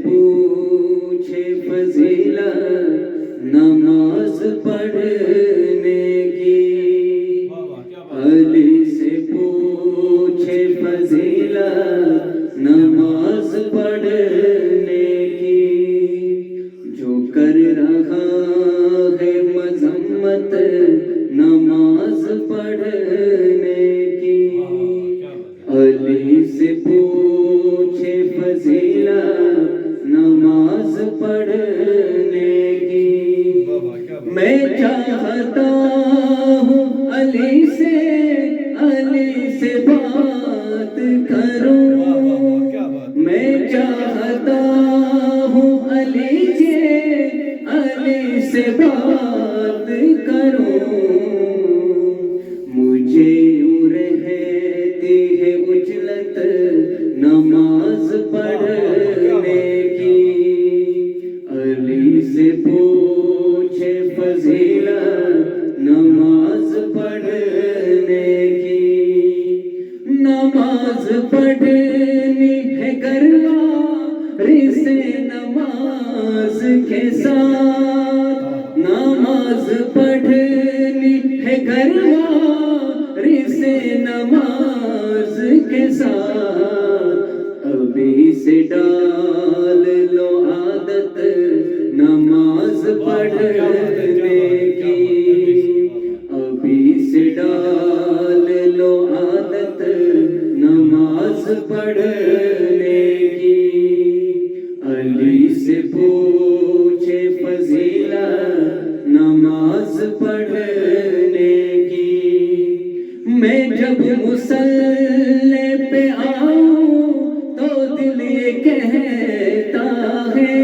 پوچھے فضیلت نماز پڑھنے کی، علی سے پوچھے فضیلت نماز پڑھنے کی، جو کر رہا ہے مذمت نماز پڑھنے کی، علی سے پوچھے فضیلت نماز پڑھنے کی، میں چاہتا ہوں علی سے بات کروں، میں چاہتا ہوں علی سے بات کروں، مجھے یوں رہتی ہے اجلت نماز پڑھنے کی، علی سے پوچھے فضیلت نماز پڑھنے کی، نماز پڑھنی ہے گھرواری سے نماز کے ساتھ، نماز پڑھنی ہے گھرواری سے نماز کے ساتھ، ابھی سے ڈال لو عادت نماز پڑھنے کی، ابھی سے ڈال لو عادت نماز پڑھنے کی، علی سے پوچھے فضیلت نماز پڑھنے کی، میں جب مصلی پہ آؤں تو دل یہ کہتا ہے،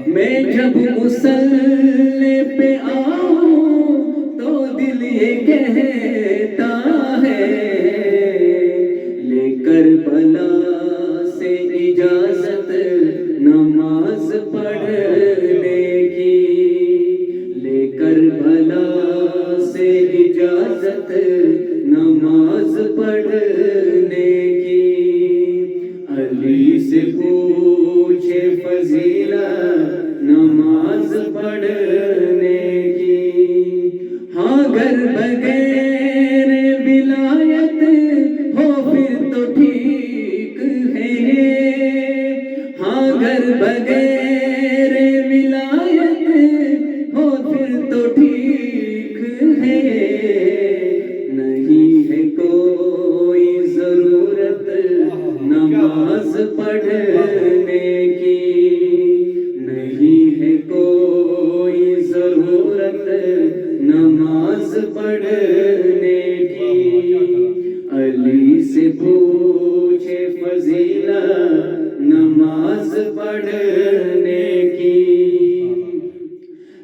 میں جب مصلی پہ آؤں تو دل یہ کہتا ہے، لے کر بلا سے اجازت نماز پڑھنے کی، لے کر بلا سے اجازت نماز پڑھنے کی، علی سے پوچھے فضیلت نماز پڑھنے کی، ہاں گر بغیر ولایت ہو پھر تو ٹھیک ہے، ہاں گر بغیر ولایت ہو پھر تو ٹھیک ہے، نہیں ہے کوئی ضرورت نماز پڑھنے کی، نہیں ہے کوئی ضرورت نماز پڑھنے کی، علی سے پوچھے فضیلت نماز پڑھنے کی،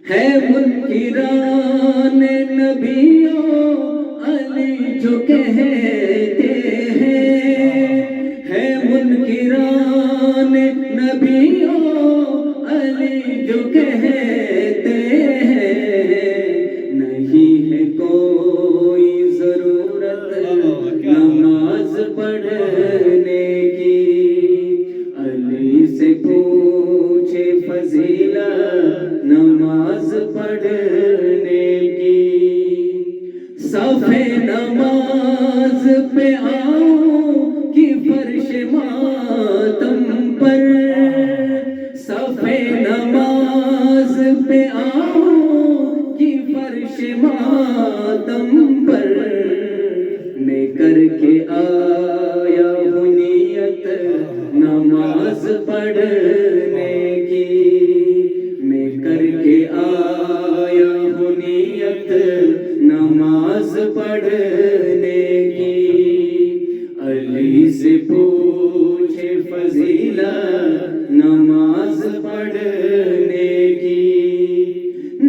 ہے منکران نبیوں علی جو کہتے ہیں، ہے منکران نبیوں علی جو کہتے ہیں، نہیں ہے کوئی ضرورت نماز پڑھنے کی، علی سے پوچھے فضیلت نماز پڑھنے کی، صفِ نماز پہ آؤں کہ فرش ماتم پر، صفِ نماز پہ آؤں کہ فرش ماتم پر، میں کر کے آیا ہوں نیت نماز پڑھنے کی، میں کر کے آیا ہوں نیت نماز پڑھنے کی، علی سے پوچھے فضیلت نماز پڑھنے کی،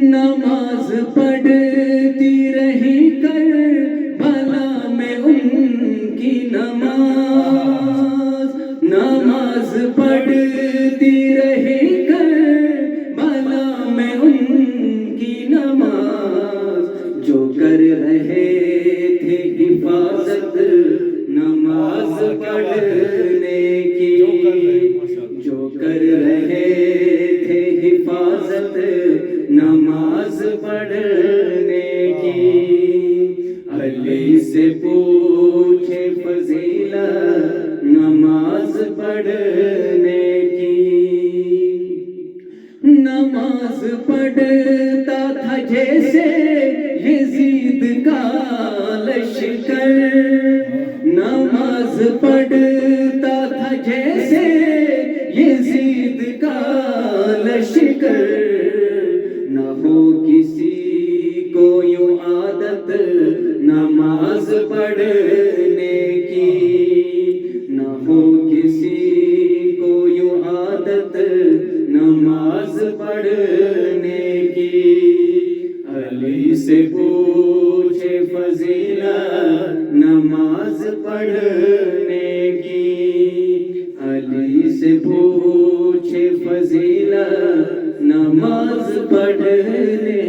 نماز پڑھتی رہی کربلا میں ان کی نماز، نماز پڑھتی رہی کربلا میں ان کی نماز، جو کر رہے تھے حفاظت نماز پڑھنے کی، جو کر نماز پڑھنے کی، علی سے پوچھے فضیلت نماز پڑھنے کی۔ نماز پڑھتا تھا جیسے یزید کا لشکر، نماز پڑھتا تھا جیسے یزید کا لشکر، نہ ہو کسی کو یوں عادت نماز پڑھنے کی، نہ ہو کسی کو یوں عادت نماز پڑھنے کی، علی سے پوچھے فضیلت نماز پڑھنے کی، علی سے پوچھے فضیلت نماز پڑھنے